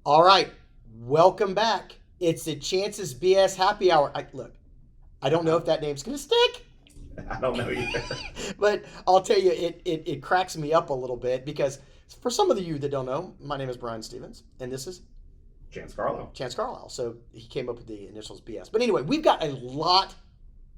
All right, welcome back. It's the Chances BS Happy Hour. I don't know if that name's gonna stick, I don't know either. but I'll tell you, it cracks me up a little bit because for some of you that don't know, my name is Brian Stevens, and this is Chance Carlo. Chance Carlisle. So he came up with the initials BS. But anyway, we've got a lot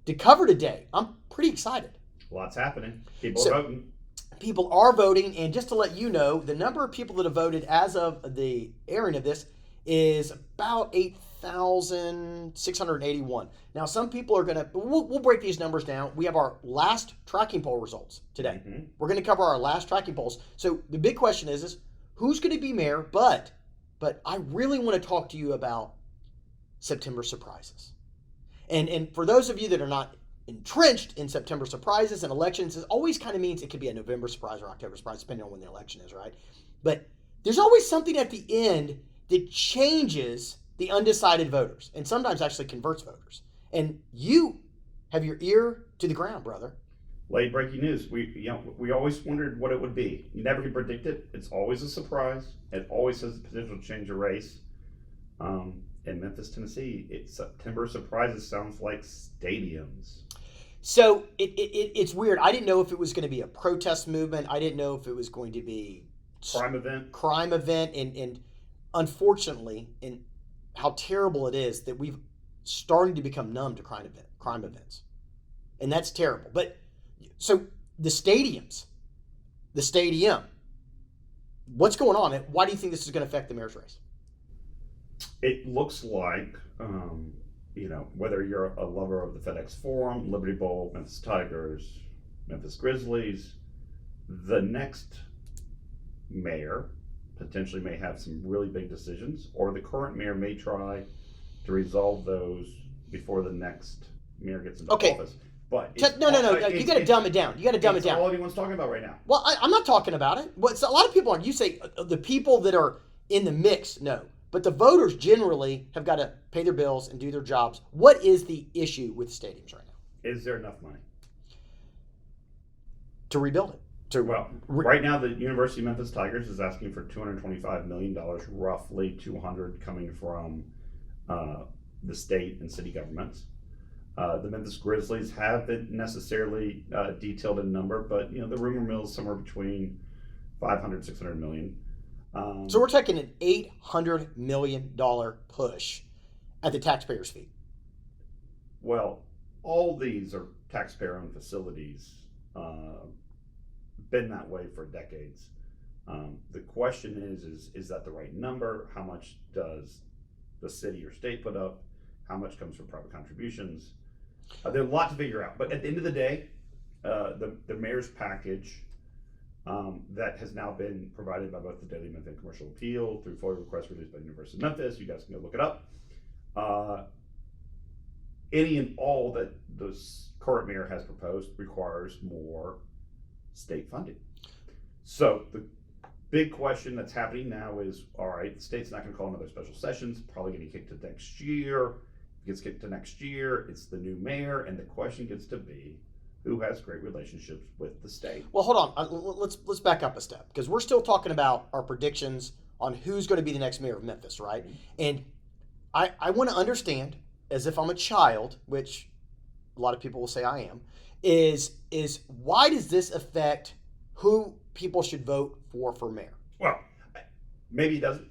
to cover today. I'm pretty excited. Lots happening. People So are voting. people are voting, and just to let you know, the number of people that have voted as of the airing of this is about 8,681. Now, some people are going to, we'll break these numbers down. We have our last tracking poll results today. Mm-hmm. We're going to cover our last tracking polls. So the big question is who's going to be mayor? But I really want to talk to you about September surprises. And for those of you that are not entrenched in September surprises and elections, it always kind of means it could be a November surprise or October surprise, depending on when the election is, right? But there's always something at the end that changes the undecided voters and sometimes actually converts voters. And you have your ear to the ground, brother. Late breaking news. We always wondered what it would be. You never can predict it. It's always a surprise. It always has the potential to change a race. In Memphis, Tennessee, September surprises sounds like stadiums. So it's weird. I didn't know if it was going to be a protest movement. I didn't know if it was going to be Crime event. And unfortunately, and how terrible it is that we've starting to become numb to crime events, and that's terrible. But so the stadium, what's going on? Why do you think this is going to affect the mayor's race? It looks like, whether you're a lover of the FedEx Forum, Liberty Bowl, Memphis Tigers, Memphis Grizzlies, the next mayor potentially may have some really big decisions, or the current mayor may try to resolve those before the next mayor gets into office. But No. You got to dumb it down. That's all anyone's talking about right now. Well, I'm not talking about it. A lot of people aren't. You say the people that are in the mix, no. But the voters generally have got to pay their bills and do their jobs. What is the issue with the stadiums right now? Is there enough money to rebuild it? Right now the University of Memphis Tigers is asking for $225 million, roughly 200 coming from the state and city governments. The Memphis Grizzlies haven't necessarily detailed a number, but the rumor mill is somewhere between 500, 600 million. So we're taking an $800 million push at the taxpayers' feet. Well, all these are taxpayer-owned facilities, been that way for decades. The question is that the right number? How much does the city or state put up? How much comes from private contributions? There's a lot to figure out. But at the end of the day, the mayor's package that has now been provided by both the Daily Memphis Commercial Appeal through FOIA requests released by the University of Memphis. You guys can go look it up. Any and all that the current mayor has proposed requires more state funding. So the big question that's happening now is, all right, the state's not going to call another special session. It's probably going to get kicked to next year. If it gets kicked to next year, it's the new mayor, and the question gets to be, who has great relationships with the state? Well, hold on. Let's back up a step because we're still talking about our predictions on who's going to be the next mayor of Memphis, right? And I want to understand, as if I'm a child, which a lot of people will say I am, is why does this affect who people should vote for mayor? Well, maybe it doesn't.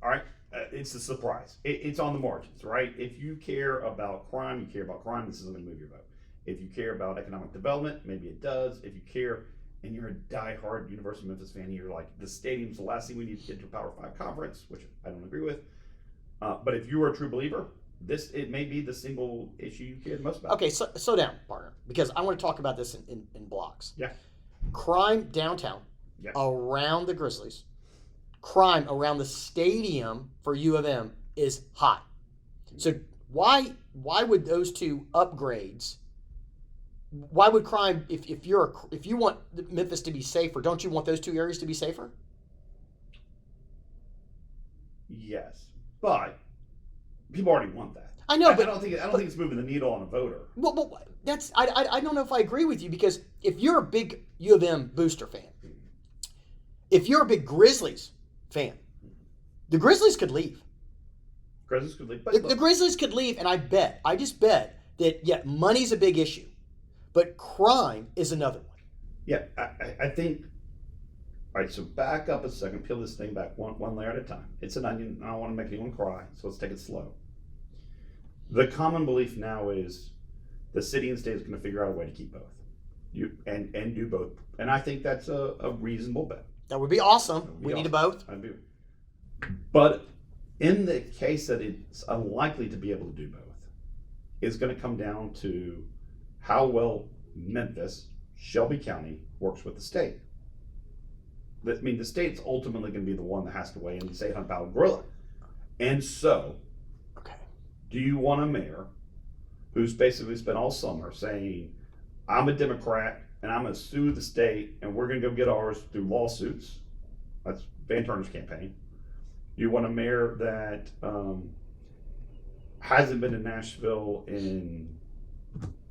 All right. It's a surprise. It's on the margins, right? If you care about crime, this isn't going to move your vote. If you care about economic development, maybe it does. If you care and you're a diehard University of Memphis fan, you're like, the stadium's the last thing we need to get to a Power 5 conference, which I don't agree with. But if you are a true believer, it may be the single issue you care the most about. Okay, slow down, partner, because I want to talk about this in blocks. Yeah. Crime downtown, Yes. around the Grizzlies, crime around the stadium for U of M is high. So why would those two upgrades? Why would crime, if you want Memphis to be safer, don't you want those two areas to be safer? Yes, but people already want that. I know, but I don't think it's moving the needle on a voter. Well, I don't know if I agree with you, because if you're a big U of M booster fan, if you're a big Grizzlies fan, The Grizzlies could leave. Grizzlies could leave. But The Grizzlies could leave, and I just bet that, yeah, money's a big issue, but crime is another one. yeah, I think. All right, so back up a second. Peel this thing back one layer at a time. It's an onion. I don't want to make anyone cry, so let's take it slow. The common belief now is the city and state is going to figure out a way to keep both. And do both, and I think that's a reasonable bet. That would be awesome. We need both. But in the case that it's unlikely to be able to do both, it's going to come down to how well Memphis, Shelby County, works with the state. I mean, the state's ultimately going to be the one that has to weigh in and say 800-pound gorilla. And so, okay, do you want a mayor who's basically spent all summer saying, I'm a Democrat and I'm going to sue the state and we're going to go get ours through lawsuits? That's Van Turner's campaign. Do you want a mayor that hasn't been to Nashville in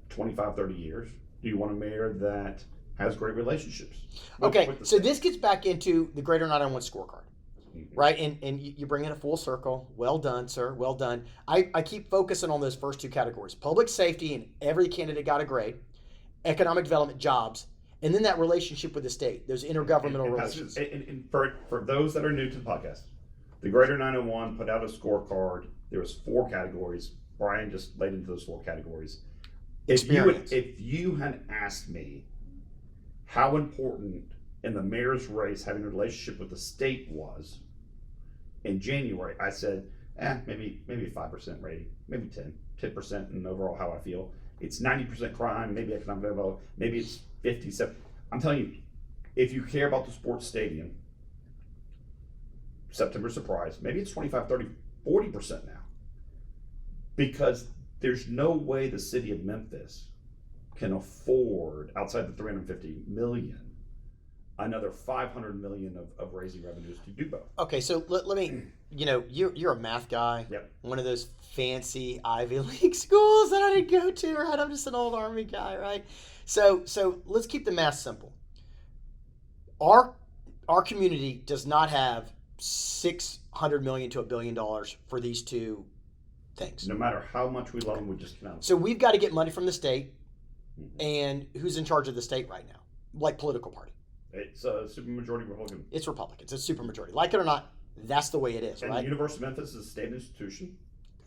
25, 30 years? Do you want a mayor that has great relationships? Okay, so this gets back into the greater 911 scorecard, right? And you bring in a full circle. Well done, sir. Well done. I keep focusing on those first two categories. Public safety, and every candidate got a grade. Economic development, jobs, and then that relationship with the state, those intergovernmental relations. And for those that are new to the podcast, the Greater 901 put out a scorecard. There was 4 categories. Brian just laid into those 4 categories. If you had asked me how important in the mayor's race having a relationship with the state was in January, I said, maybe 5% rating, maybe 10% in overall how I feel. It's 90% crime, maybe economic development, maybe it's 57. I'm telling you, if you care about the sports stadium, September surprise, maybe it's 25, 30, 40% now. Because there's no way the city of Memphis can afford, outside the $350 million, another $500 million of raising revenues to do both. Okay, so let me, you're a math guy. Yep. One of those fancy Ivy League schools that I didn't go to, right? I'm just an old Army guy, right? So let's keep the math simple. Our community does not have $600 million to $1 billion for these two things. No matter how much we love them, we just cannot. So we've got to get money from the state. And who's in charge of the state right now? Like political party? It's a supermajority Republican. It's Republicans. It's supermajority. Like it or not, that's the way it is, and right? The University of Memphis is a state institution,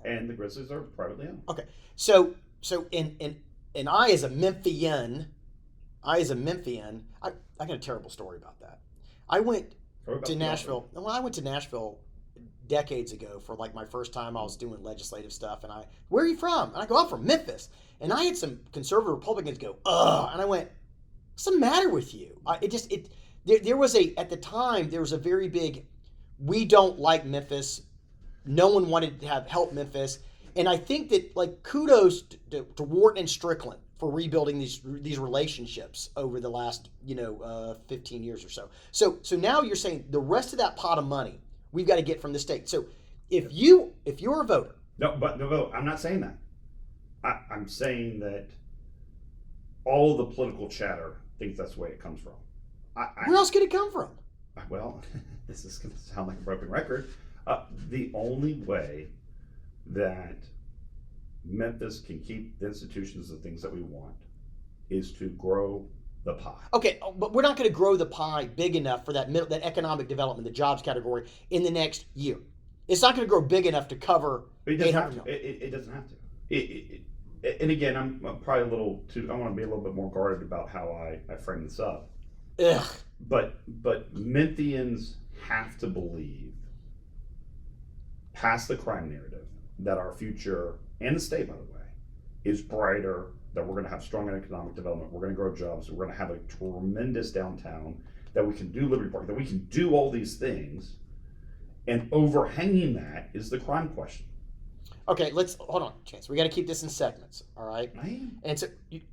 and the Grizzlies are privately owned. Okay, so and I as a Memphian, I got a terrible story about that. I went to Nashville. Well, I went to Nashville decades ago for like my first time. I was doing legislative stuff, and where are you from? And I go, I'm from Memphis. And I had some conservative Republicans go, ugh, and I went, what's the matter with you? There was at the time, there was a very big, we don't like Memphis. No one wanted to help Memphis. And I think that, like, kudos to Wharton and Strickland for rebuilding these relationships over the last, 15 years or so. So now you're saying the rest of that pot of money, we've got to get from the state. So if you're a voter. No, I'm not saying that. I'm saying that all the political chatter thinks that's the way it comes from. Where else could it come from? Well, this is going to sound like a broken record. The only way that Memphis can keep the institutions and things that we want is to grow the pie. Okay, but we're not going to grow the pie big enough for that economic development, the jobs category, in the next year. It's not going to grow big enough to cover. It doesn't have to. It doesn't have to. And again, I'm probably a little too. I want to be a little bit more guarded about how I frame this up. Ugh. But Memphians have to believe, past the crime narrative, that our future, and the state, by the way, is brighter. That we're going to have strong economic development. We're going to grow jobs. We're going to have a tremendous downtown. That we can do Liberty Park. That we can do all these things. And overhanging that is the crime question. Okay, hold on, Chance. We got to keep this in segments, all right? Man. And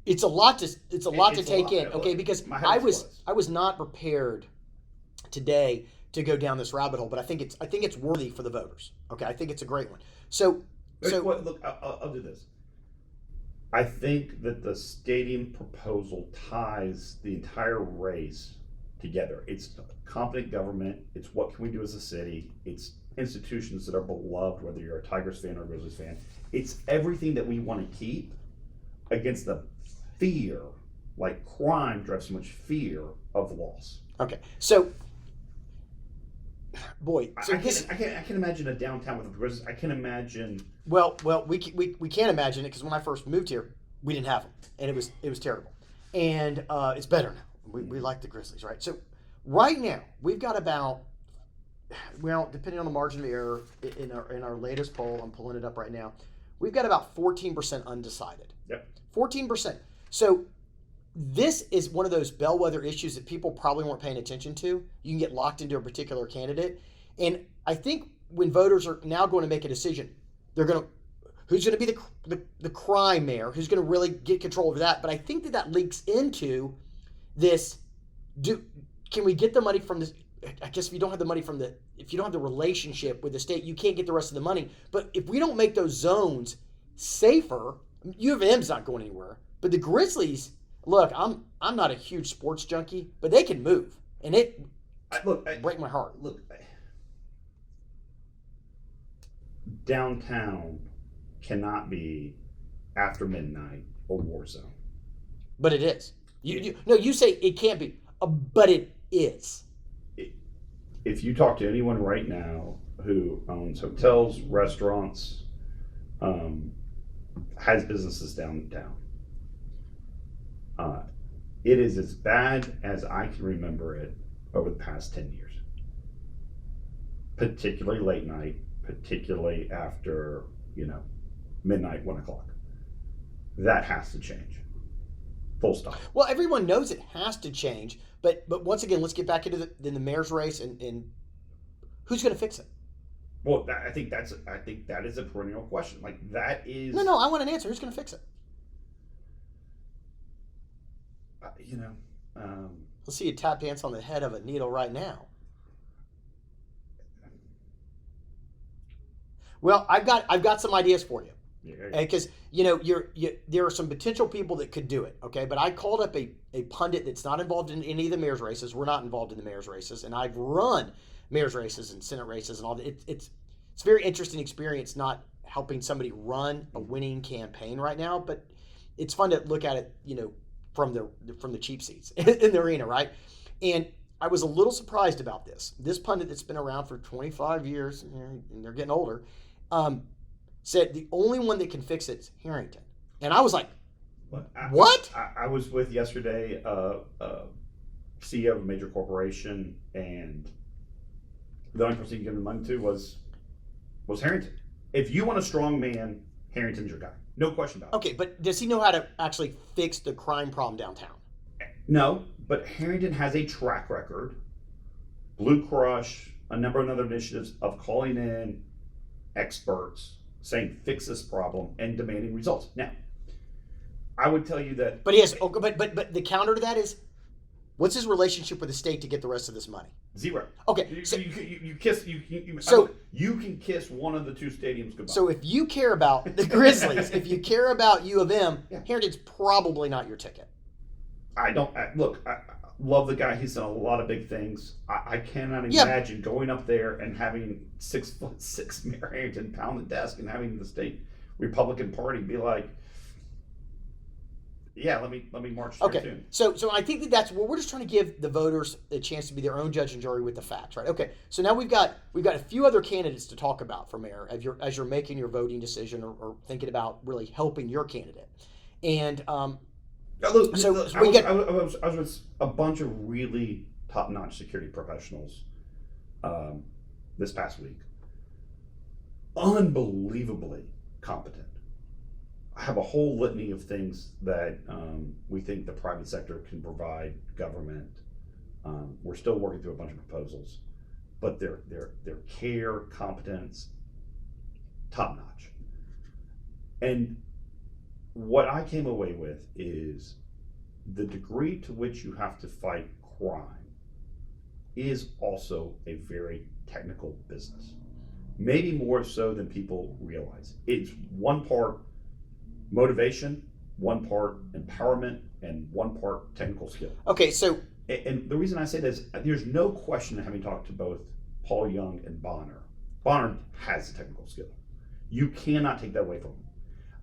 it's a lot to take in, okay? Because I was not prepared today to go down this rabbit hole, but I think it's worthy for the voters. Okay, I think it's a great one. So look, I'll do this. I think that the stadium proposal ties the entire race together. It's competent government. It's what can we do as a city. It's institutions that are beloved, whether you're a Tigers fan or a Grizzlies fan. It's everything that we want to keep against the fear, like crime drives so much fear of loss. Okay, so boy, so I can't imagine a downtown with the Grizzlies. I can imagine. well, we can't imagine it because when I first moved here, we didn't have them, and it was terrible, and it's better now. We like the Grizzlies, right? So right now we've got about, well, depending on the margin of error in our latest poll, I'm pulling it up right now. We've got about 14% undecided. Yep. 14%. So this is one of those bellwether issues that people probably weren't paying attention to. You can get locked into a particular candidate. And I think when voters are now going to make a decision, they're going to, who's going to be the crime mayor, who's going to really get control over that. But I think that links into this, can we get the money from this? I guess if you don't have the money if you don't have the relationship with the state, you can't get the rest of the money. But if we don't make those zones safer, U of M's not going anywhere. But the Grizzlies, look, I'm not a huge sports junkie, but they can move, and it break my heart. Look, downtown cannot be after midnight a war zone. But it is. You say it can't be, but it is. If you talk to anyone right now who owns hotels, restaurants, has businesses downtown, it is as bad as I can remember it over the past 10 years. Particularly late night, particularly after, midnight, 1 o'clock. That has to change. Full stop. Well, everyone knows it has to change, but once again, let's get back into the mayor's race and who's going to fix it? Well, I think that is a perennial question. Like that is no. I want an answer. Who's going to fix it? Let's see you tap dance on the head of a needle right now. Well, I've got some ideas for you. Because there are some potential people that could do it, okay? But I called up a pundit that's not involved in any of the mayor's races. We're not involved in the mayor's races, and I've run mayor's races and senate races and all that. It's a very interesting experience, not helping somebody run a winning campaign right now, but it's fun to look at it, from the cheap seats in the arena, right? And I was a little surprised about this. This pundit that's been around for 25 years, and they're getting older, said the only one that can fix it is Harrington. And I was like, what? I was with yesterday CEO of a major corporation, and the only person you give the money to was Harrington. If you want a strong man, Harrington's your guy. No question about it. Okay, but does he know how to actually fix the crime problem downtown? No, but Harrington has a track record, Blue Crush, a number of other initiatives of calling in experts saying fix this problem and demanding results. Now, I would tell you that. But yes, but the counter to that is, what's his relationship with the state to get the rest of this money? Zero. Okay, so you can kiss one of the two stadiums goodbye. So if you care about the Grizzlies, if you care about U of M, Harrington's probably not your ticket. I love the guy. He's done a lot of big things. I cannot imagine going up there and having 6'6" Mayor Harrington pound the desk and having the state Republican Party be like, yeah, let me march to your tune. So I think that's what we're just trying to give the voters a chance to be their own judge and jury with the facts, right? Okay. So now we've got a few other candidates to talk about for mayor as you're making your voting decision or thinking about really helping your candidate. And I was with a bunch of really top-notch security professionals this past week. Unbelievably competent. I have a whole litany of things that we think the private sector can provide government. We're still working through a bunch of proposals, but their care, competence, top-notch. And what I came away with is the degree to which you have to fight crime is also a very technical business. Maybe more so than people realize. It's one part motivation, one part empowerment, and one part technical skill. Okay, so... And the reason I say this, there's no question, having talked to both Paul Young and Bonner, Bonner has the technical skill. You cannot take that away from him.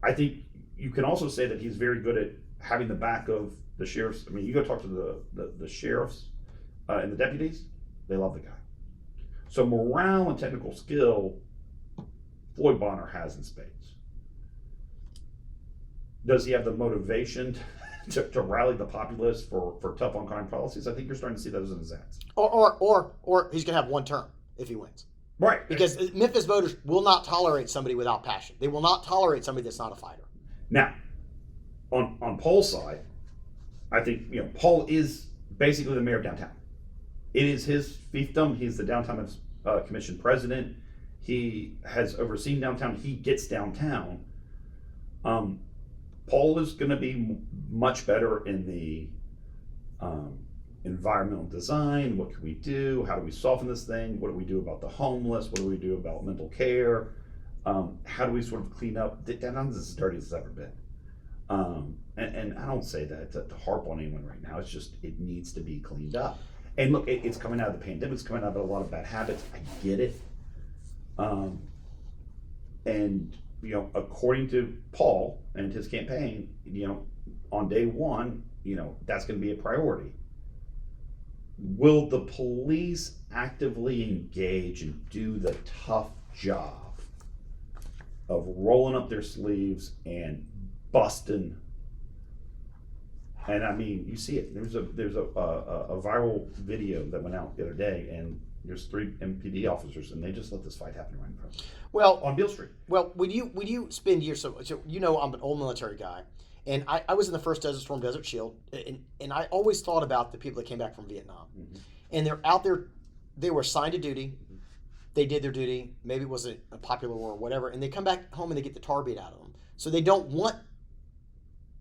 I think you can also say that he's very good at having the back of the sheriffs. I mean, you go talk to the sheriffs and the deputies, they love the guy. So morale and technical skill, Floyd Bonner has in spades. Does he have the motivation to rally the populace for tough on crime policies? I think you're starting to see those in his ads. Or he's going to have one term if he wins. Right. Because Memphis voters will not tolerate somebody without passion. They will not tolerate somebody that's not a fighter. Now, on Paul's side, I think Paul is basically the mayor of downtown. It is his fiefdom. He's the downtown commission president. He has overseen downtown. He gets downtown. Paul is going to be much better in the environmental design. What can we do? How do we soften this thing? What do we do about the homeless? What do we do about mental care? How do we sort of clean up? Downtown's as dirty as it's ever been. And I don't say that to harp on anyone right now. It's just, it needs to be cleaned up. And look, it's coming out of the pandemic. It's coming out of a lot of bad habits. I get it. And according to Paul and his campaign, on day one, that's going to be a priority. Will the police actively engage and do the tough job of rolling up their sleeves and busting? And I mean, you see it. There's a viral video that went out the other day, and there's 3 MPD officers, and they just let this fight happen right in front of them. Well, on Beale Street. Well, when you spend years, so I'm an old military guy, and I was in the first Desert Storm, Desert Shield, and I always thought about the people that came back from Vietnam, and they're out there, they were assigned to duty, they did their duty, maybe it was a popular war or whatever, and they come back home and they get the tar beat out of them, so they don't want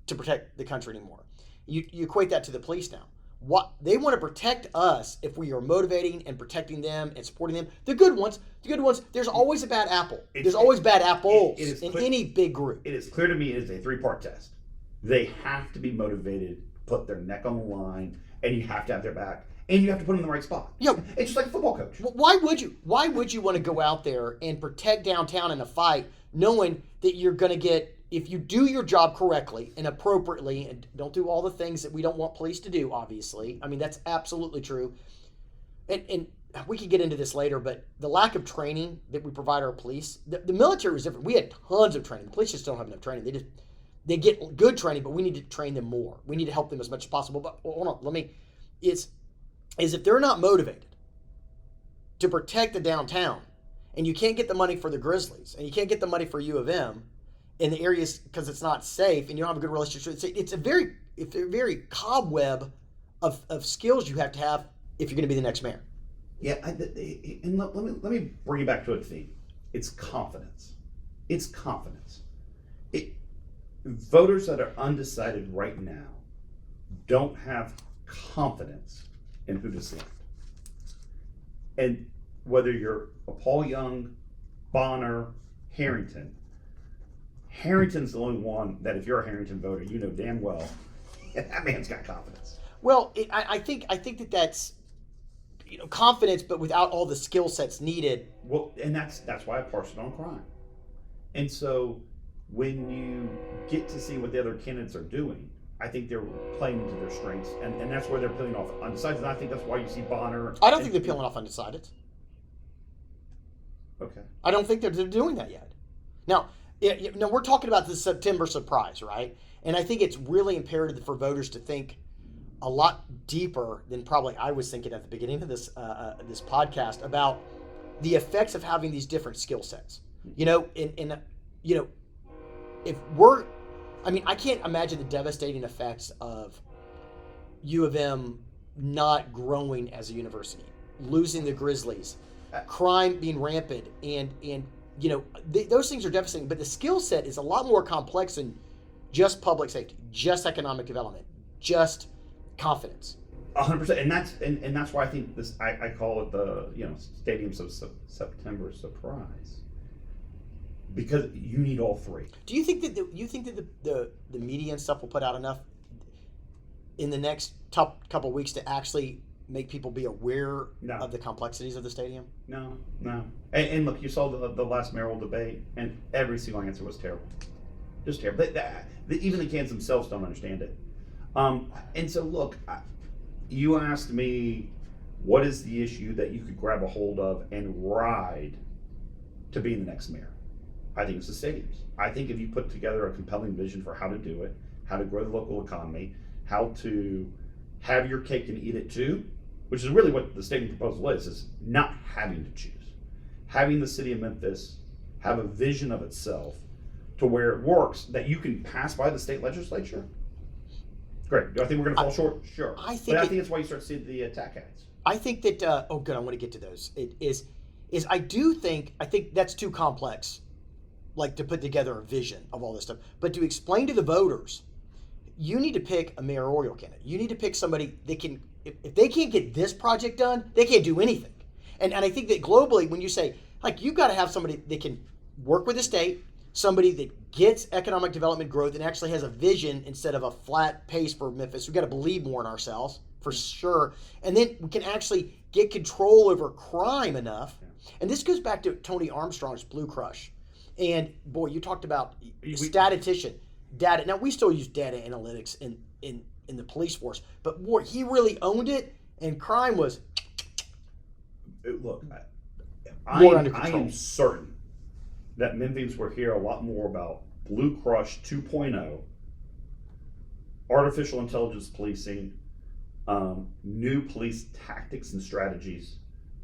to protect the country anymore. You equate that to the police now. What they want to protect us if we are motivating and protecting them and supporting them. The good ones. There's always a bad apple. There's always bad apples in any big group. It is clear to me it is a 3-part test. They have to be motivated, put their neck on the line, and you have to have their back, and you have to put them in the right spot. It's just like a football coach. Why would you? Why would you want to go out there and protect downtown in a fight, knowing that you're going to get, if you do your job correctly and appropriately and don't do all the things that we don't want police to do, obviously. I mean, that's absolutely true. And we could get into this later, but the lack of training that we provide our police, the military was different. We had tons of training. The police just don't have enough training. They get good training, but we need to train them more. We need to help them as much as possible. But hold on, is if they're not motivated to protect the downtown, and you can't get the money for the Grizzlies, and you can't get the money for U of M, in the areas because it's not safe and you don't have a good relationship. It's a very cobweb of skills you have to have if you're going to be the next mayor. Yeah, and let me bring you back to a theme. It's confidence. It's confidence. Voters that are undecided right now don't have confidence in who to select. And whether you're a Paul Young, Bonner, Harrington's the only one that, if you're a Harrington voter, you know damn well that man's got confidence. Well, I think that's confidence, but without all the skill sets needed. Well, and that's why I parsed it on crime. And so when you get to see what the other candidates are doing, I think they're playing into their strengths, and that's where they're peeling off undecided. And I think that's why you see Bonner. I don't think they're peeling off undecided. Okay. I don't think they're doing that yet. Now, we're talking about the September surprise, right? And I think it's really imperative for voters to think a lot deeper than probably I was thinking at the beginning of this podcast about the effects of having these different skill sets. I can't imagine the devastating effects of U of M not growing as a university, losing the Grizzlies, crime being rampant, and those things are devastating. But the skill set is a lot more complex than just public safety, just economic development, just confidence. 100%, and that's why I think this. I call it the Stadiums of September surprise, because you need all three. Do you think that the media and stuff will put out enough in the next couple weeks to actually make people be aware No. of the complexities of the stadium? No. And look, you saw the last mayoral debate, and every single answer was terrible. Just terrible. Even the cans themselves don't understand it. And so, look, you asked me, what is the issue that you could grab a hold of and ride to being the next mayor? I think it's the stadiums. I think if you put together a compelling vision for how to do it, how to grow the local economy, how to have your cake and eat it too, which is really what the stadium proposal is not having to choose. Having the city of Memphis have a vision of itself to where it works, that you can pass by the state legislature. Great. Do I think we're going to fall short? Sure. I think that's why you start seeing the attack ads. I think that, good, I want to get to those. I think that's too complex, like to put together a vision of all this stuff. But to explain to the voters, you need to pick a mayoral candidate. You need to pick somebody that can, if they can't get this project done, they can't do anything. And I think that globally, when you say, like, you've got to have somebody that can work with the state, somebody that gets economic development growth and actually has a vision instead of a flat pace for Memphis. We've got to believe more in ourselves, for sure. And then we can actually get control over crime enough. And this goes back to Tony Armstrong's Blue Crush. And boy, you talked about statistician, data. Now, we still use data analytics in the police force, but boy, he really owned it, and crime was Look, more under I control. am certain that Memphians will hear a lot more about Blue Crush 2.0, artificial intelligence policing, new police tactics and strategies,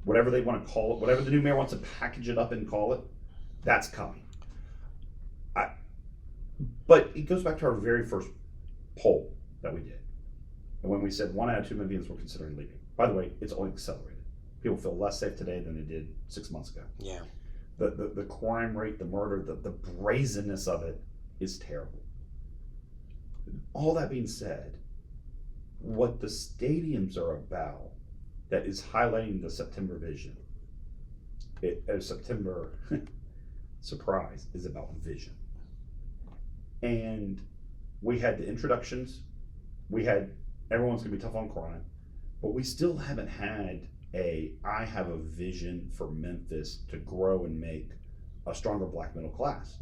whatever they want to call it, whatever the new mayor wants to package it up and call it, that's coming. But it goes back to our very first poll that we did. And when we said 1 out of 2 Memphians were considering leaving. By the way, it's only accelerated. People feel less safe today than they did 6 months ago. Yeah. The crime rate, the murder, the brazenness of it is terrible. All that being said, what the stadiums are about that is highlighting the September vision, September surprise, is about vision. And we had the introductions, we had everyone's gonna be tough on crime, but we still haven't had I have a vision for Memphis to grow and make a stronger black middle class.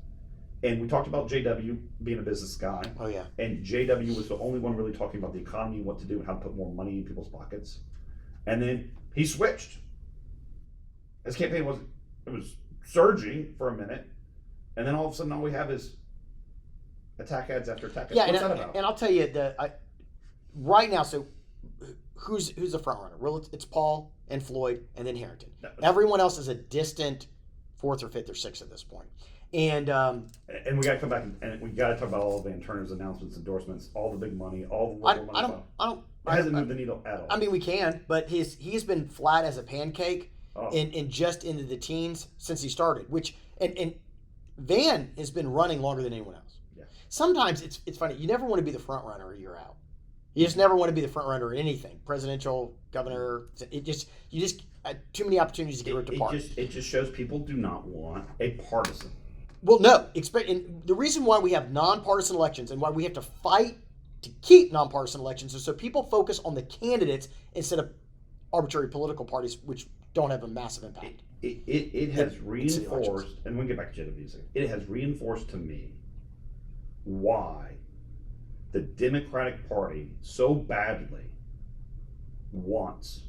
And we talked about JW being a business guy. Oh, yeah. And JW was the only one really talking about the economy, what to do, and how to put more money in people's pockets. And then he switched. His campaign was surging for a minute, and then all of a sudden all we have is attack ads after attack ads. Yeah, What's that about? And I'll tell you right now. So, who's the front runner? It's Paul and Floyd, and then Harrington. Everyone else is a distant 4th or 5th or 6th at this point. And we got to come back and we got to talk about all of Van Turner's announcements, endorsements, all the big money, all the local money. It hasn't moved the needle at all. I mean, we can, but he's been flat as a pancake Oh. in just into the teens since he started. Which and Van has been running longer than anyone else. Yeah. Sometimes it's funny. You never want to be the front runner a year out. You just never want to be the front runner in anything. Presidential, governor. You just too many opportunities to get ripped apart. It just shows people do not want a partisan. Well, no. And the reason why we have nonpartisan elections and why we have to fight to keep nonpartisan elections is so people focus on the candidates instead of arbitrary political parties, which don't have a massive impact. It has reinforced, and we can get back to JW. It has reinforced to me why the Democratic Party so badly wants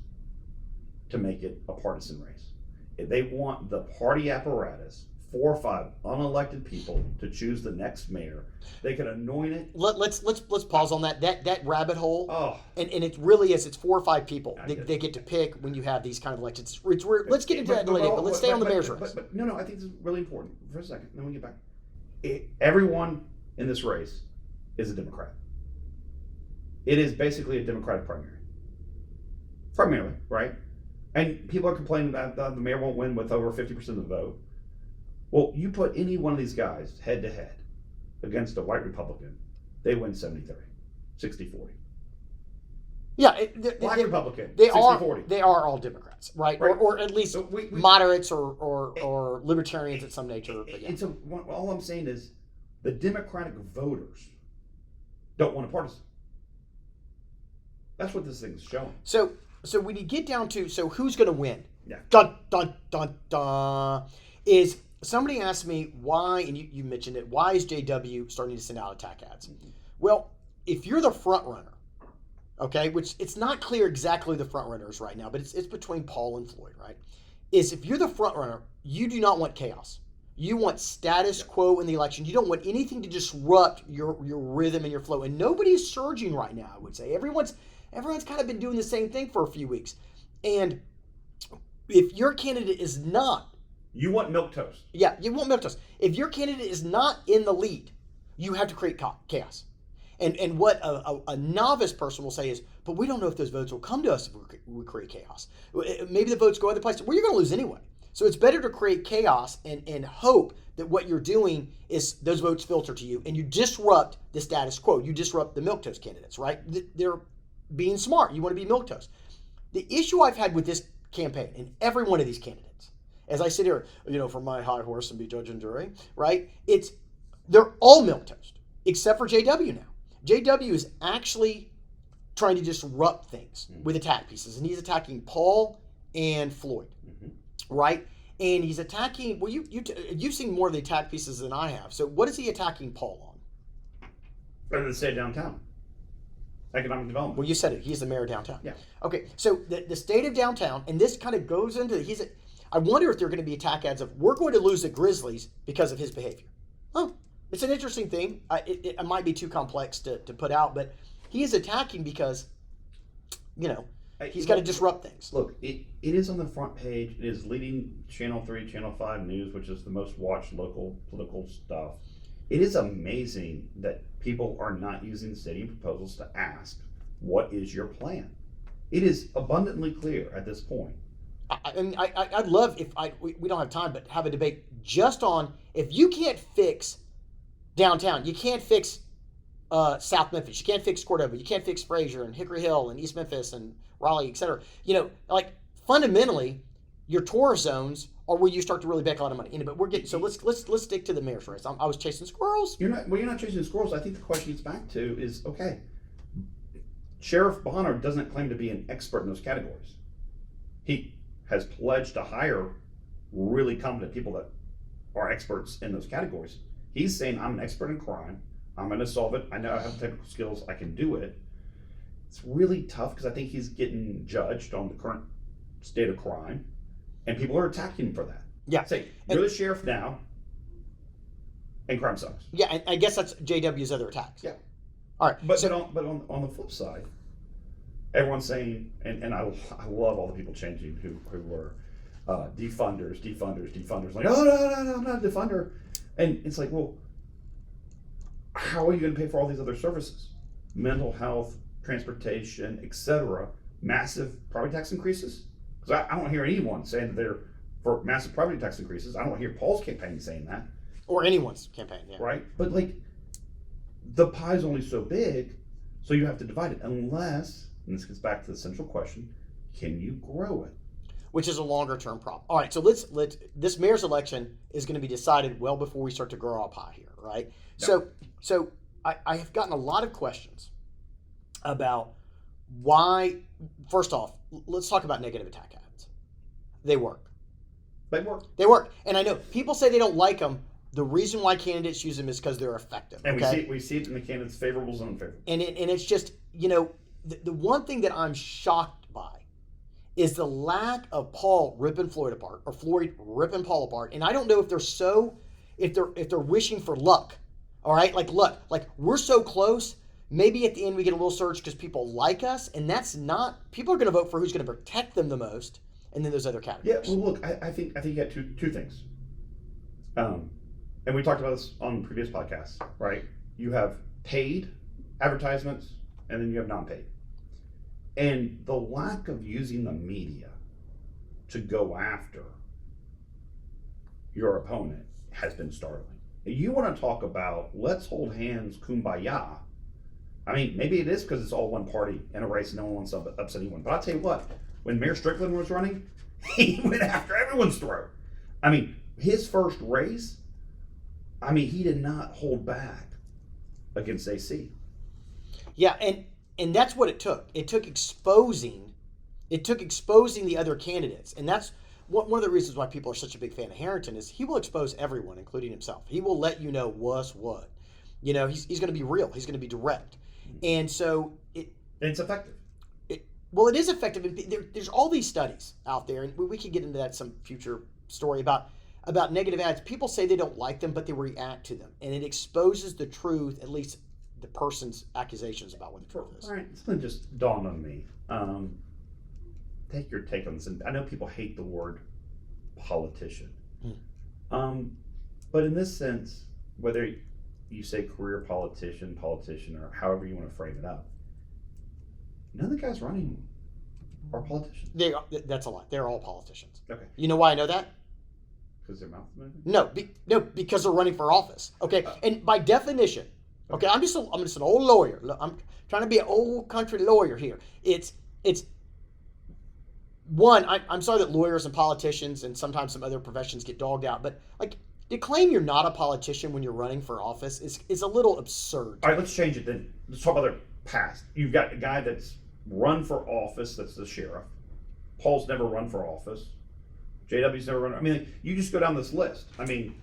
to make it a partisan race. They want the party apparatus, 4 or 5 unelected people, to choose the next mayor. They can anoint it. Let's pause on that rabbit hole. Oh, and it really is. It's 4 or 5 people they get to pick when you have these kind of elections. Let's get into that later. But let's stay on the mayor's race. But no, I think this is really important for a second. Then we get back. Everyone in this race is a Democrat. It is basically a Democratic primary. Primarily, right? And people are complaining that the mayor won't win with over 50% of the vote. Well, you put any one of these guys head to head against a white Republican, they win 70-30, 60-40. Yeah, Black Republican, they 60-40. They are all Democrats, right? Or at least So moderates or libertarians of some nature. But yeah. All I'm saying is the Democratic voters don't want a partisan. That's what this thing's showing. So So when you get down to who's going to win? Yeah. Dun dun dun dun. Is somebody asked me why, and you mentioned it. Why is JW starting to send out attack ads? Mm-hmm. Well, if you're the front runner, okay, which it's not clear exactly the front runners right now, but it's between Paul and Floyd, right? Is if you're the front runner, you do not want chaos. You want status quo in the election. You don't want anything to disrupt your rhythm and your flow. And nobody's surging right now, I would say. Everyone's kind of been doing the same thing for a few weeks. And if your candidate is not... You want milquetoast. Yeah, you want milquetoast. If your candidate is not in the lead, you have to create chaos. And what a novice person will say is, but we don't know if those votes will come to us if we create chaos. Maybe the votes go other places. Well, you're going to lose anyway. So it's better to create chaos and hope that what you're doing is those votes filter to you and you disrupt the status quo. You disrupt the milquetoast candidates, right? They're being smart. You want to be milquetoast. The issue I've had with this campaign and every one of these candidates, as I sit here, from my high horse and be judge and jury, right? They're all milquetoast except for JW now. JW is actually trying to disrupt things with attack pieces, and he's attacking Paul and Floyd. Right? And he's attacking, well, you've seen more of the attack pieces than I have. So what is he attacking Paul on? Better than say downtown. Economic development. Well, you said it. He's the mayor of downtown. Yeah. Okay, so the state of downtown, and this kind of goes into, I wonder if there are going to be attack ads of, we're going to lose the Grizzlies because of his behavior. Oh, it's an interesting thing. It might be too complex to put out, but he is attacking because, he's got to disrupt things. Look, it is on the front page. It is leading Channel 3, Channel 5 News, which is the most watched local political stuff. It is amazing that people are not using the stadium proposals to ask, what is your plan? It is abundantly clear at this point. I'd love if we don't have time, but have a debate just on if you can't fix downtown, you can't fix South Memphis, you can't fix Cordova, you can't fix Fraser and Hickory Hill and East Memphis and Raleigh, etc. Fundamentally, your tourist zones are where you start to really make a lot of money. But we're getting let's stick to the mayor's race. I was chasing squirrels. You're not chasing squirrels. I think the question gets back to is, okay, Sheriff Bonner doesn't claim to be an expert in those categories. He has pledged to hire really competent people that are experts in those categories. He's saying, I'm an expert in crime. I'm going to solve it. I know I have technical skills. I can do it. It's really tough because I think he's getting judged on the current state of crime, and people are attacking him for that. Yeah. Say, you're the sheriff now, and crime sucks. Yeah, and I guess that's JW's other attacks. Yeah. All right. But on the flip side, everyone's saying, and I love all the people changing who were defunders. Like, oh, no, I'm not a defunder. And it's like, well, how are you going to pay for all these other services? Mental health, transportation, etc. Massive property tax increases? Because I don't hear anyone saying that they're for massive property tax increases. I don't hear Paul's campaign saying that. Or anyone's campaign, yeah. Right? But the pie's only so big, so you have to divide it. Unless, and this gets back to the central question, can you grow it? Which is a longer term problem. All right, so let's this mayor's election is going to be decided well before we start to grow our pie here, right? Yep. So I have gotten a lot of questions about why. First off, let's talk about negative attack ads. They work. They work. And I know people say they don't like them. The reason why candidates use them is because they're effective. And we see it in the candidates' favorables and unfavorables. And it's just, the one thing that I'm shocked by is the lack of Paul ripping Floyd apart or Floyd ripping Paul apart. And I don't know if they're wishing for luck. All right, luck. We're so close. Maybe at the end we get a little surge because people like us, and that's not. People are going to vote for who's going to protect them the most, and then those other categories. Yeah. Well, look, I think you got two things. And we talked about this on previous podcasts, right? You have paid advertisements, and then you have non-paid. And the lack of using the media to go after your opponent has been startling. You want to talk about let's hold hands, kumbaya. I mean, maybe it is because it's all one party in a race and no one wants to upset anyone. But I'll tell you what, when Mayor Strickland was running, he went after everyone's throat. I mean, his first race, he did not hold back against AC. Yeah, and that's what it took. It took exposing It took exposing the other candidates, and that's one of the reasons why people are such a big fan of Harrington is he will expose everyone, including himself. He will let you know what's what. He's going to be real. He's going to be direct, and so it's effective. Well, it is effective. There's all these studies out there, and we could get into that some future story about negative ads. People say they don't like them, but they react to them, and it exposes the truth, at least the person's accusations about what the truth is. All right, something just dawned on me. Take your take on this. And I know people hate the word politician, but in this sense, whether you say career politician, or however you want to frame it up, none of the guys running are politicians. That's a lie. They're all politicians. Okay. You know why I know that? Because their mouth's moving? No, because they're running for office. Okay, and by definition, okay, I'm just an old lawyer. I'm trying to be an old country lawyer here. It's one. I'm sorry that lawyers and politicians and sometimes some other professions get dogged out, but like to claim you're not a politician when you're running for office is a little absurd. All right, let's change it then. Let's talk about their past. You've got a guy that's run for office. That's the sheriff. Paul's never run for office. JW's never run. I mean, you just go down this list. I mean,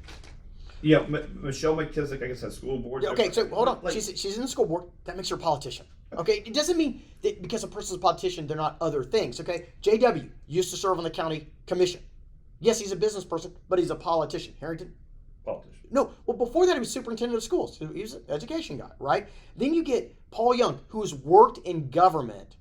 Michelle McKissick, I guess, has school board. Okay, so hold on. She's in the school board. That makes her a politician. Okay, it doesn't mean that because a person's a politician, they're not other things. Okay, JW used to serve on the county commission. Yes, he's a business person, but he's a politician. Harrington? Politician. No, well, before that, he was superintendent of schools. He was an education guy, right? Then you get Paul Young, who's worked in government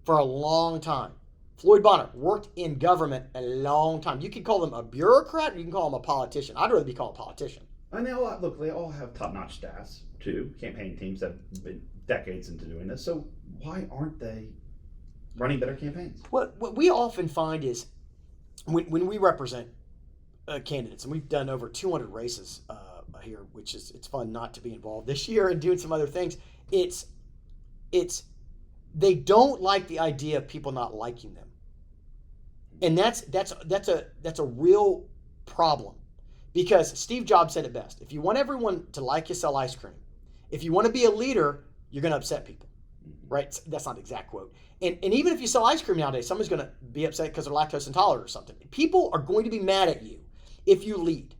for a long time. Floyd Bonner worked in government a long time. You can call them a bureaucrat, or you can call them a politician. I'd rather be called a politician. And they all have top-notch staffs too. Campaign teams have been decades into doing this. So why aren't they running better campaigns? What we often find is when we represent candidates, and we've done over 200 races here, which is it's fun not to be involved this year and doing some other things. It's they don't like the idea of people not liking them. And that's a real problem, because Steve Jobs said it best. If you want everyone to like you, sell ice cream. If you want to be a leader, you're going to upset people, right? That's not the exact quote. And even if you sell ice cream nowadays, someone's going to be upset because they're lactose intolerant or something. People are going to be mad at you if you lead.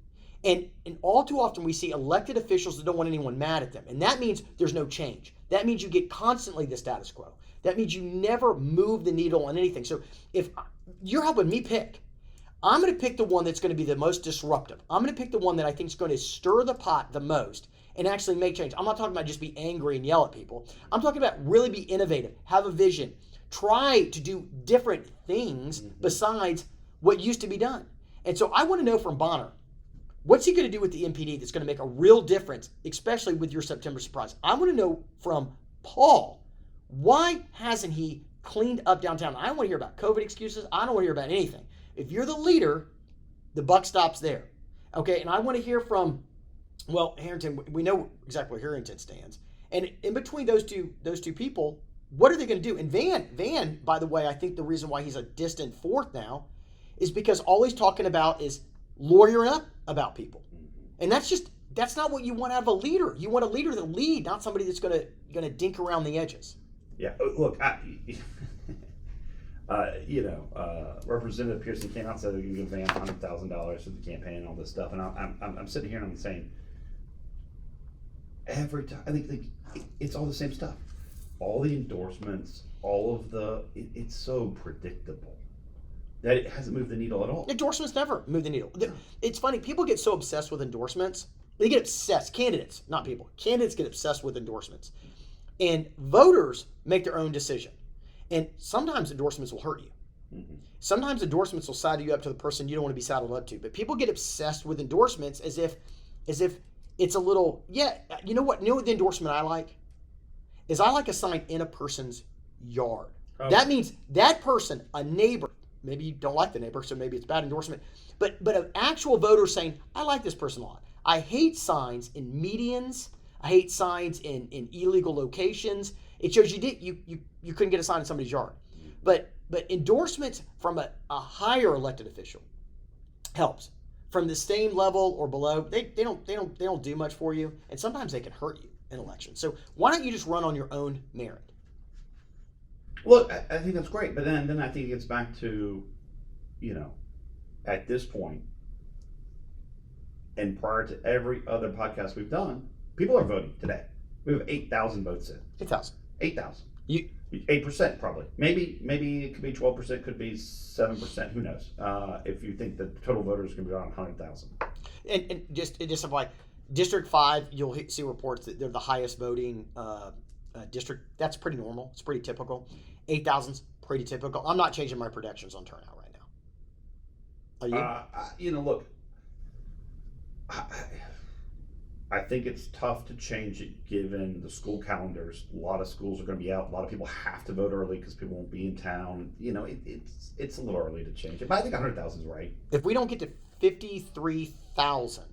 And all too often we see elected officials that don't want anyone mad at them. And that means there's no change. That means you get constantly the status quo. That means you never move the needle on anything. So if you're helping me pick, I'm going to pick the one that's going to be the most disruptive. I'm going to pick the one that I think is going to stir the pot the most and actually make change. I'm not talking about just be angry and yell at people. I'm talking about really be innovative, have a vision, try to do different things besides what used to be done. And so I want to know from Bonner, what's he going to do with the MPD that's going to make a real difference, especially with your September surprise? I want to know from Paul, why hasn't he cleaned up downtown? I don't want to hear about COVID excuses. I don't want to hear about anything. If you're the leader, the buck stops there. Okay, and I want to hear from, well, Harrington, we know exactly where Harrington stands. And in between those two people, what are they going to do? And Van, by the way, I think the reason why he's a distant fourth now is because all he's talking about is lawyering up about people. And that's not what you want out of a leader. You want a leader to lead, not somebody that's going to dink around the edges. Yeah, look, Representative Pearson came out and said they're going to give Van $100,000 for the campaign and all this stuff, and I'm sitting here and I'm saying, every time I think it's all the same stuff, all the endorsements, it's so predictable that it hasn't moved the needle at all. Endorsements never move the needle. It's funny, people get so obsessed with endorsements. They get obsessed. Candidates, not people. Candidates get obsessed with endorsements. And voters make their own decision. And sometimes endorsements will hurt you. Mm-hmm. Sometimes endorsements will saddle you up to the person you don't want to be saddled up to. But people get obsessed with endorsements as if it's a little, you know what? You know what the endorsement I like? Is I like a sign in a person's yard. Oh. That means that person, a neighbor, maybe you don't like the neighbor, so maybe it's bad endorsement, but an actual voter saying, I like this person a lot. I hate signs in medians. I hate signs in illegal locations. It shows you couldn't get a sign in somebody's yard. But endorsements from a higher elected official helps. From the same level or below, they don't do much for you, and sometimes they can hurt you in elections. So why don't you just run on your own merit? Look, I think that's great, but then I think it gets back to, at this point, and prior to every other podcast we've done, people are voting today. We have 8,000 votes in. 8,000. 8,000. You 8% probably. Maybe it could be 12%, could be 7%. Who knows? If you think the total voters are going to be around 100,000. and just like District 5, you'll see reports that they're the highest voting district. That's pretty normal. It's pretty typical. 8,000's pretty typical. I'm not changing my predictions on turnout right now. Are you? Look, I think it's tough to change it given the school calendars. A lot of schools are going to be out. A lot of people have to vote early because people won't be in town. It's a little early to change it. But I think 100,000 is right. If we don't get to 53,000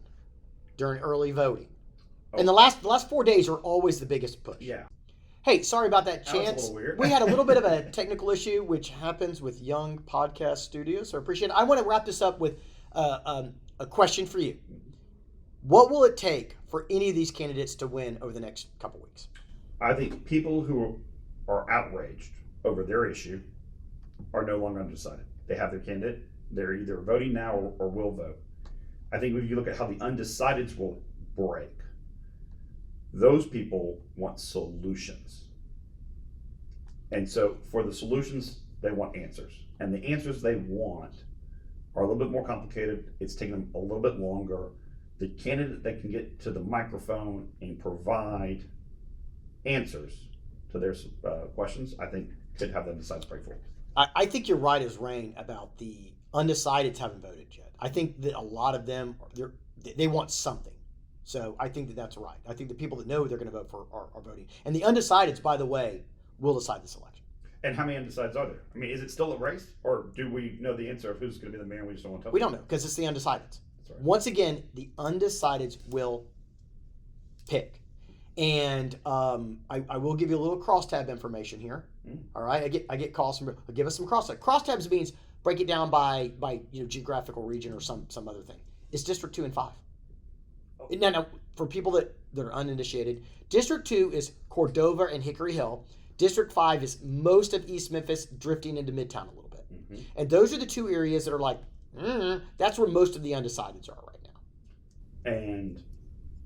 during early voting, and the last 4 days are always the biggest push. Yeah. Hey, sorry about that, That was a Chance. little weird. We had a little bit of a technical issue, which happens with young podcast studios, so I appreciate it. I want to wrap this up with a question for you. What will it take for any of these candidates to win over the next couple weeks? I think people who are outraged over their issue are no longer undecided. They have their candidate. They're either voting now or will vote. I think if you look at how the undecideds will break, those people want solutions. And so for the solutions, they want answers. And the answers they want are a little bit more complicated. It's taking them a little bit longer. The candidate that can get to the microphone and provide answers to their questions, I think could have them decide to break forward. I think you're right as rain about the undecideds haven't voted yet. I think that a lot of them, they want something. So I think that's right. I think the people that know they're going to vote for are voting. And the undecideds, by the way, will decide this election. And how many undecideds are there? I mean, is it still a race? Or do we know the answer of who's going to be the mayor and we just don't want to tell We don't know because it's the undecideds. Right. Once again, the undecideds will pick. And I will give you a little crosstab information here. All right, I get calls from. Give us some crosstabs. Crosstabs means break it down by geographical region or some other thing. It's District 2 and 5. Now, for people that are uninitiated, District 2 is Cordova and Hickory Hill. District 5 is most of East Memphis drifting into Midtown a little bit. Mm-hmm. And those are the two areas that are like, that's where most of the undecideds are right now. And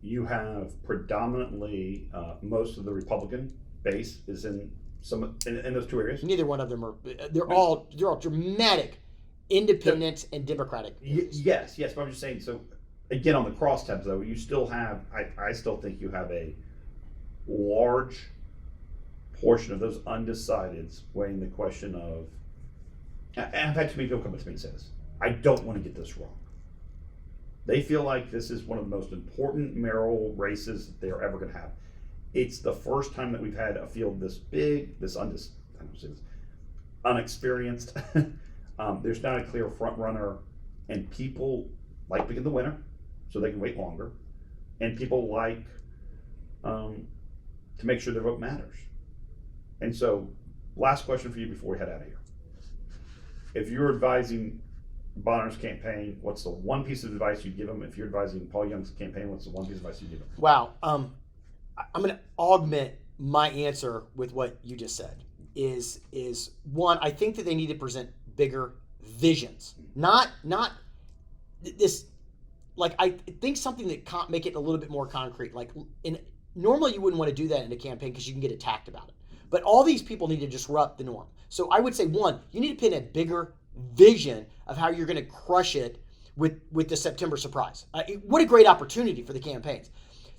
you have predominantly most of the Republican base is in those two areas. Neither one of them are. They're all dramatic independents and Democratic. Yes. But I'm just saying. So again, on the crosstabs though, you still have. I still think you have a large portion of those undecideds weighing the question of. And I've had too many people come up to me and say this. I don't want to get this wrong. They feel like this is one of the most important mayoral races that they're ever going to have. It's the first time that we've had a field this big, unexperienced. There's not a clear front runner, and people like picking the winner, so they can wait longer. And people like to make sure their vote matters. And so, last question for you before we head out of here. If you're advising Bonner's campaign, what's the one piece of advice you'd give him? If you're advising Paul Young's campaign, what's the one piece of advice you'd give him? Wow. I'm going to augment my answer with what you just said. Is one, I think that they need to present bigger visions. Not this, like, I think something that make it a little bit more concrete. Like, normally you wouldn't want to do that in a campaign because you can get attacked about it. But all these people need to disrupt the norm. So I would say, one, you need to pin a bigger vision of how you're going to crush it with the September surprise. What a great opportunity for the campaigns.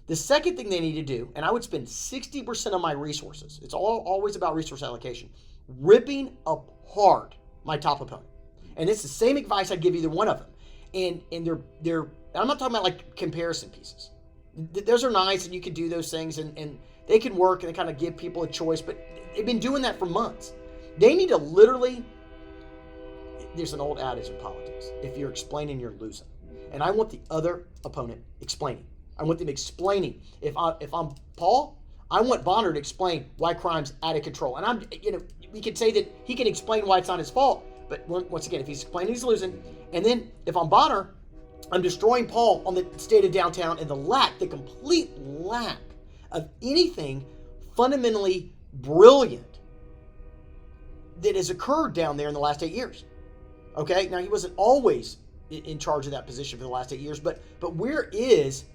The second thing they need to do, and I would spend 60% of my resources, it's always about resource allocation, ripping apart my top opponent. And it's the same advice I'd give either one of them. And they're I'm not talking about like comparison pieces. Those are nice and you can do those things and they can work and they kind of give people a choice, but they've been doing that for months. They need to literally, there's an old adage in politics, if you're explaining, you're losing. And I want the other opponent explaining. I want them explaining. If I'm Paul, I want Bonner to explain why crime's out of control. And we could say that he can explain why it's not his fault, but once again, if he's explaining, he's losing. And then if I'm Bonner, I'm destroying Paul on the state of downtown and the complete lack of anything fundamentally brilliant that has occurred down there in the last 8 years. Okay, now he wasn't always in charge of that position for the last 8 years, but where is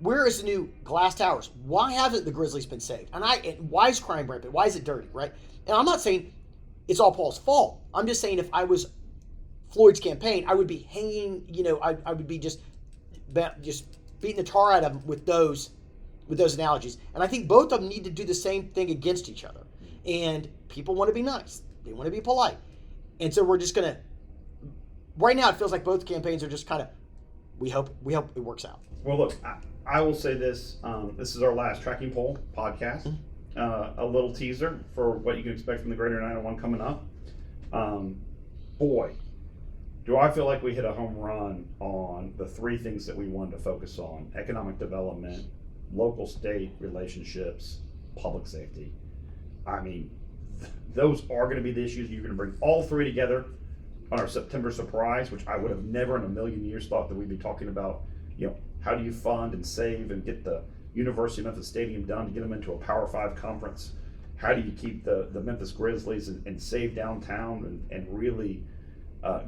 the new glass towers? Why haven't the Grizzlies been saved? And why is crime rampant? Why is it dirty, right? And I'm not saying it's all Paul's fault. I'm just saying if I was Floyd's campaign, I would be hanging, I would be just beating the tar out of him with those analogies. And I think both of them need to do the same thing against each other. And people want to be nice. They want to be polite. And so we're just going to, right now it feels like both campaigns are just kind of, we hope it works out. Well, look, I will say this. This is our last Tracking Poll podcast. A little teaser for what you can expect from the Greater 901 coming up. Boy, do I feel like we hit a home run on the three things that we wanted to focus on: economic development, local state relationships, public safety. I mean, those are going to be the issues. You're going to bring all three together on our September surprise, which I would have never in a million years thought that we'd be talking about. How do you fund and save and get the University of Memphis Stadium done to get them into a Power 5 conference? How do you keep the Memphis Grizzlies and save downtown and really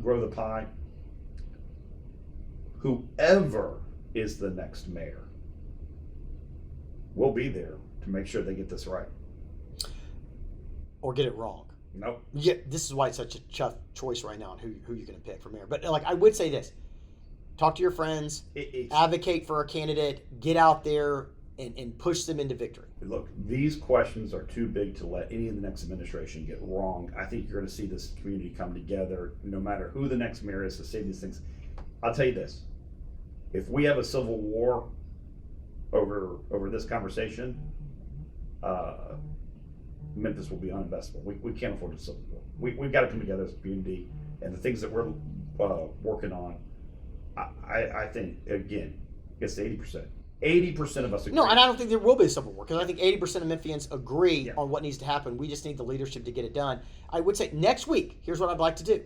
grow the pie? Whoever is the next mayor will be there to make sure they get this right. Or get it wrong. Nope. Yeah, this is why it's such a tough choice right now on who you're going to pick for mayor. But I would say this: talk to your friends, advocate for a candidate, get out there and push them into victory. Look, these questions are too big to let any of the next administration get wrong. I think you're going to see this community come together, no matter who the next mayor is, to say these things. I'll tell you this: if we have a civil war over this conversation, Memphis will be uninvestable. We can't afford a civil war. We've got to come together as a community, and the things that we're working on, I think, again, it's 80%. 80% of us agree. No, and I don't think there will be a civil war, because I think 80% of Memphians agree on what needs to happen. We just need the leadership to get it done. I would say next week, here's what I'd like to do.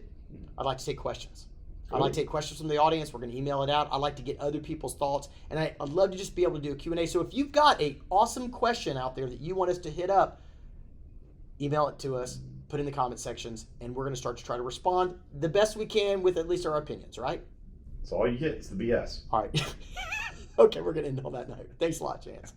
I'd like to take questions. I'd like to take questions from the audience. We're going to email it out. I'd like to get other people's thoughts, and I'd love to just be able to do a Q&A. So if you've got an awesome question out there that you want us to hit up, email it to us, put in the comment sections, and we're going to start to try to respond the best we can with at least our opinions, right? That's all you get. It's the BS. All right. Okay, we're going to end on that note. Thanks a lot, Chance.